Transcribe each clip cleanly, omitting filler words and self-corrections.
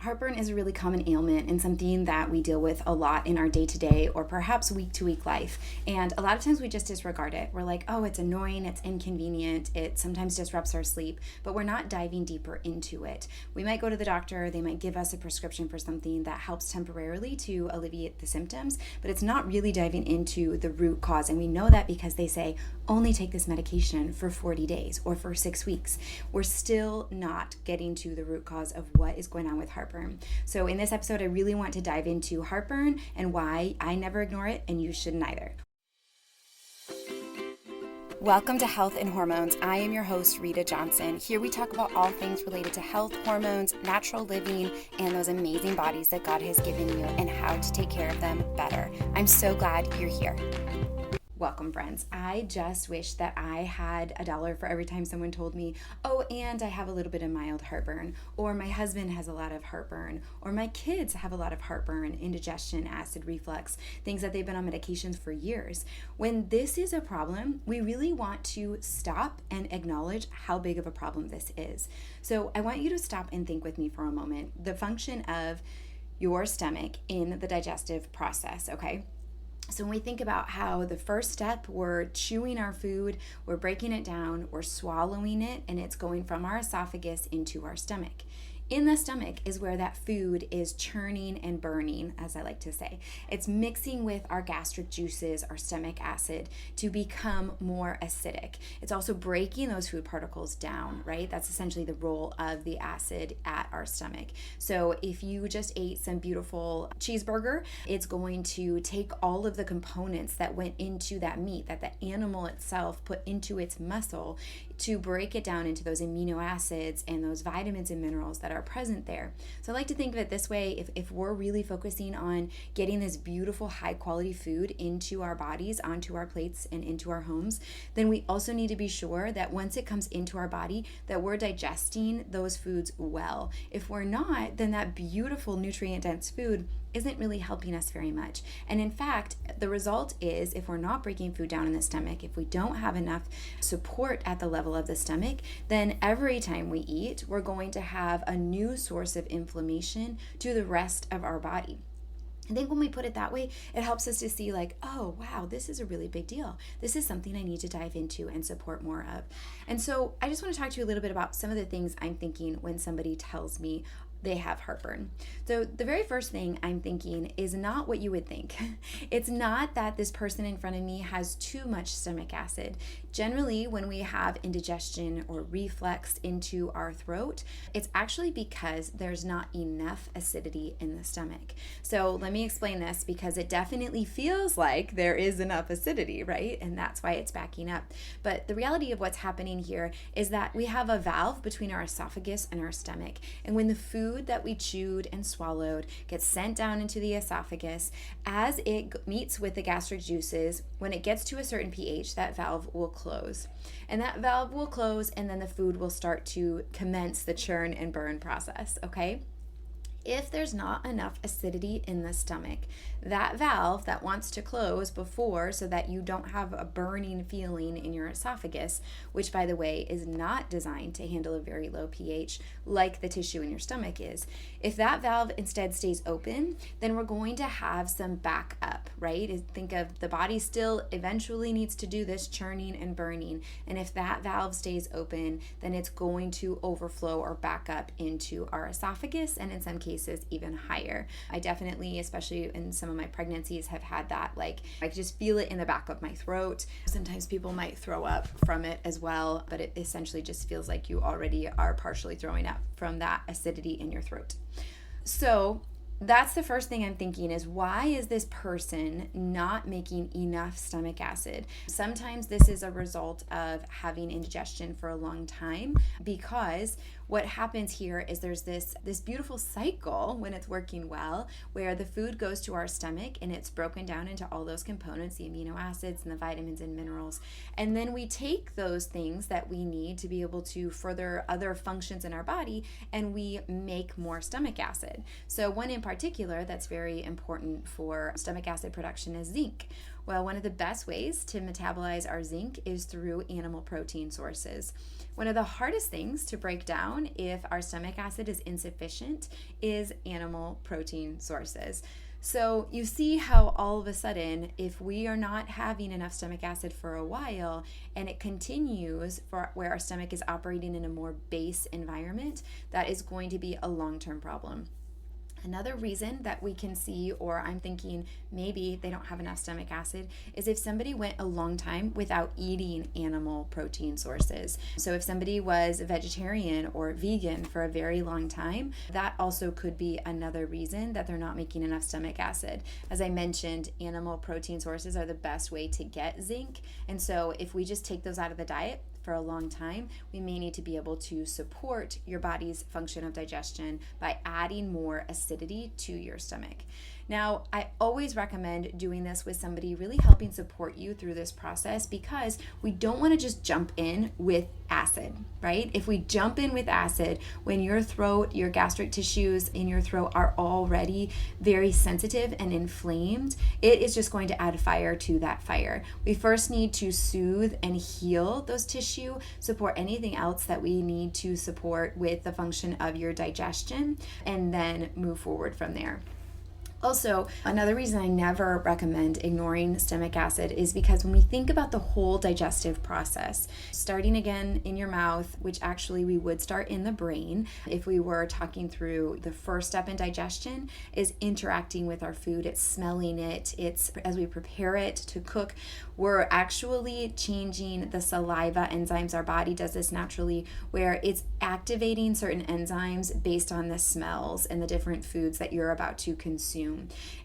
Heartburn is a really common ailment and something that we deal with a lot in our day-to-day or perhaps week-to-week life. And a lot of times we just disregard it. We're like, oh, it's annoying, it's inconvenient, it sometimes disrupts our sleep, but we're not diving deeper into it. We might go to the doctor, they might give us a prescription for something that helps temporarily to alleviate the symptoms, but it's not really diving into the root cause. And we know that because they say, only take this medication for 40 days or for 6 weeks. We're still not getting to the root cause of what is going on with heartburn. So in this episode, I really want to dive into heartburn and why I never ignore it and you shouldn't either. Welcome to Health and Hormones. I am your host, Rita Johnson. Here we talk about all things related to health, hormones, natural living, and those amazing bodies that God has given you and how to take care of them better. I'm so glad you're here. Welcome, friends. I just wish that I had $1 for every time someone told me, oh, and I have a little bit of mild heartburn, or my husband has a lot of heartburn, or my kids have a lot of heartburn, indigestion, acid reflux, things that they've been on medications for years. When this is a problem, we really want to stop and acknowledge how big of a problem this is. So I want you to stop and think with me for a moment, the function of your stomach in the digestive process, okay? So when we think about how the first step, we're chewing our food, we're breaking it down, we're swallowing it, and it's going from our esophagus into our stomach. In the stomach is where that food is churning and burning, as I like to say. It's mixing with our gastric juices, our stomach acid, to become more acidic. It's also breaking those food particles down, right? That's essentially the role of the acid at our stomach. So if you just ate some beautiful cheeseburger, it's going to take all of the components that went into that meat, that the animal itself put into its muscle, to break it down into those amino acids and those vitamins and minerals that are present there. So I like to think of it this way, if we're really focusing on getting this beautiful high quality food into our bodies, onto our plates and into our homes, then we also need to be sure that once it comes into our body that we're digesting those foods well. If we're not, then that beautiful nutrient dense food isn't really helping us very much. And in fact, the result is if we're not breaking food down in the stomach, if we don't have enough support at the level of the stomach, then every time we eat, we're going to have a new source of inflammation to the rest of our body. I think when we put it that way, it helps us to see like, oh, wow, this is a really big deal. This is something I need to dive into and support more of. And so I just want to talk to you a little bit about some of the things I'm thinking when somebody tells me they have heartburn. So the very first thing I'm thinking is not what you would think. It's not that this person in front of me has too much stomach acid. Generally, when we have indigestion or reflux into our throat, it's actually because there's not enough acidity in the stomach. So let me explain this because it definitely feels like there is enough acidity, right? And that's why it's backing up. But the reality of what's happening here is that we have a valve between our esophagus and our stomach. And when the food that we chewed and swallowed gets sent down into the esophagus, as it meets with the gastric juices, when it gets to a certain pH, that valve will close. And that valve will close, and then the food will start to commence the churn and burn process, okay? If there's not enough acidity in the stomach, that valve that wants to close before so that you don't have a burning feeling in your esophagus, which by the way is not designed to handle a very low pH like the tissue in your stomach is. If that valve instead stays open, then we're going to have some backup, right? Think of the body still eventually needs to do this churning and burning. And if that valve stays open, then it's going to overflow or back up into our esophagus and in some cases even higher. I definitely, especially in some of my pregnancies, have had that, like I could just feel it in the back of my throat. Sometimes people might throw up from it as well, but it essentially just feels like you already are partially throwing up from that acidity in your throat. So that's the first thing I'm thinking is, why is this person not making enough stomach acid? Sometimes this is a result of having indigestion for a long time, because what happens here is there's this beautiful cycle when it's working well, where the food goes to our stomach and it's broken down into all those components, the amino acids and the vitamins and minerals. And then we take those things that we need to be able to further other functions in our body, and we make more stomach acid. So one in particular that's very important for stomach acid production is zinc. Well, one of the best ways to metabolize our zinc is through animal protein sources. One of the hardest things to break down if our stomach acid is insufficient is animal protein sources. So you see how all of a sudden, if we are not having enough stomach acid for a while and it continues for where our stomach is operating in a more base environment, that is going to be a long-term problem. Another reason that we can see, or I'm thinking maybe they don't have enough stomach acid, is if somebody went a long time without eating animal protein sources. So if somebody was vegetarian or vegan for a very long time, that also could be another reason that they're not making enough stomach acid. As I mentioned, animal protein sources are the best way to get zinc. And so if we just take those out of the diet for a long time, we may need to be able to support your body's function of digestion by adding more acidity to your stomach. Now, I always recommend doing this with somebody really helping support you through this process, because we don't want to just jump in with acid, right? If we jump in with acid when your throat, your gastric tissues in your throat are already very sensitive and inflamed, it is just going to add fire to that fire. We first need to soothe and heal those tissue, support anything else that we need to support with the function of your digestion, and then move forward from there. Also, another reason I never recommend ignoring stomach acid is because when we think about the whole digestive process, starting again in your mouth, which actually we would start in the brain if we were talking through the first step in digestion, is interacting with our food. It's smelling it. It's as we prepare it to cook, we're actually changing the saliva enzymes. Our body does this naturally, where it's activating certain enzymes based on the smells and the different foods that you're about to consume.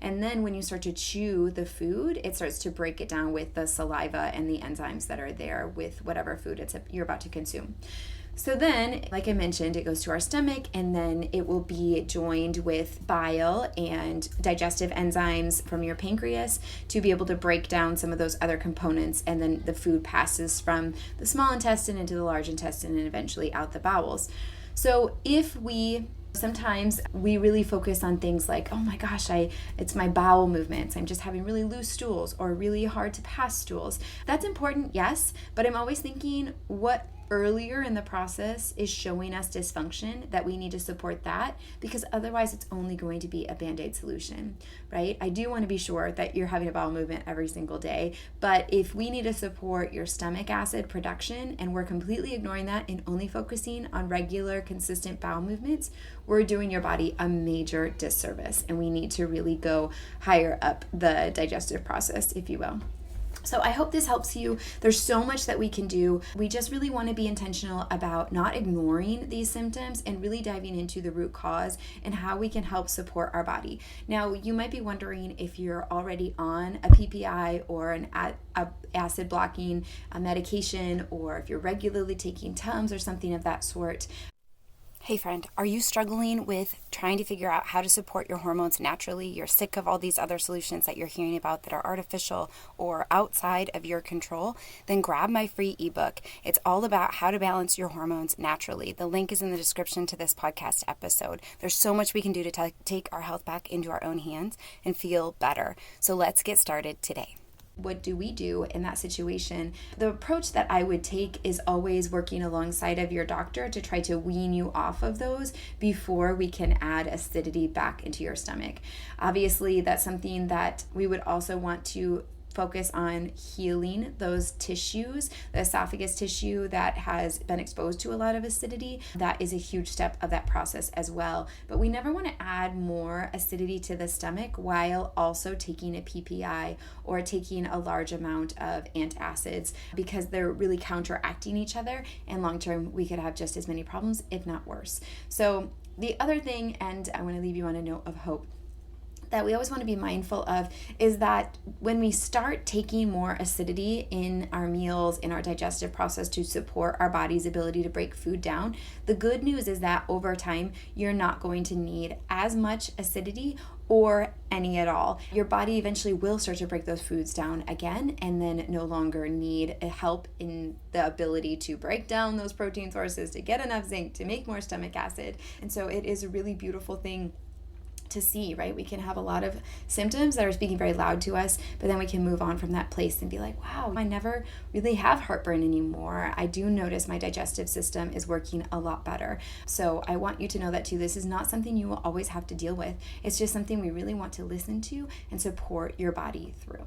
And then when you start to chew the food, it starts to break it down with the saliva and the enzymes that are there with whatever food you're about to consume. So then, like I mentioned, it goes to our stomach, and then it will be joined with bile and digestive enzymes from your pancreas to be able to break down some of those other components, and then the food passes from the small intestine into the large intestine and eventually out the bowels. So sometimes we really focus on things like, oh my gosh, it's my bowel movements. I'm just having really loose stools or really hard to pass stools. That's important, yes, but I'm always thinking what earlier in the process is showing us dysfunction that we need to support that, because otherwise it's only going to be a Band-Aid solution, right? I do want to be sure that you're having a bowel movement every single day, but if we need to support your stomach acid production and we're completely ignoring that and only focusing on regular, consistent bowel movements, we're doing your body a major disservice, and we need to really go higher up the digestive process, if you will. So I hope this helps you. There's so much that we can do. We just really want to be intentional about not ignoring these symptoms and really diving into the root cause and how we can help support our body. Now, you might be wondering if you're already on a PPI or an acid blocking medication, or if you're regularly taking Tums or something of that sort. Hey friend, are you struggling with trying to figure out how to support your hormones naturally? You're sick of all these other solutions that you're hearing about that are artificial or outside of your control? Then grab my free ebook. It's all about how to balance your hormones naturally. The link is in the description to this podcast episode. There's so much we can do to take our health back into our own hands and feel better. So let's get started today. What do we do in that situation? The approach that I would take is always working alongside of your doctor to try to wean you off of those before we can add acidity back into your stomach. Obviously, that's something that we would also want to focus on healing those tissues, the esophagus tissue that has been exposed to a lot of acidity. That is a huge step of that process as well. But we never want to add more acidity to the stomach while also taking a PPI or taking a large amount of antacids, because they're really counteracting each other, and long term we could have just as many problems, if not worse. So the other thing, and I want to leave you on a note of hope, that we always want to be mindful of is that when we start taking more acidity in our meals, in our digestive process to support our body's ability to break food down, the good news is that over time, you're not going to need as much acidity or any at all. Your body eventually will start to break those foods down again, and then no longer need help in the ability to break down those protein sources, to get enough zinc, to make more stomach acid. And so it is a really beautiful thing to see, right? We can have a lot of symptoms that are speaking very loud to us, but then we can move on from that place and be like, wow, I never really have heartburn anymore. I do notice my digestive system is working a lot better. So I want you to know that too. This is not something you will always have to deal with. It's just something we really want to listen to and support your body through.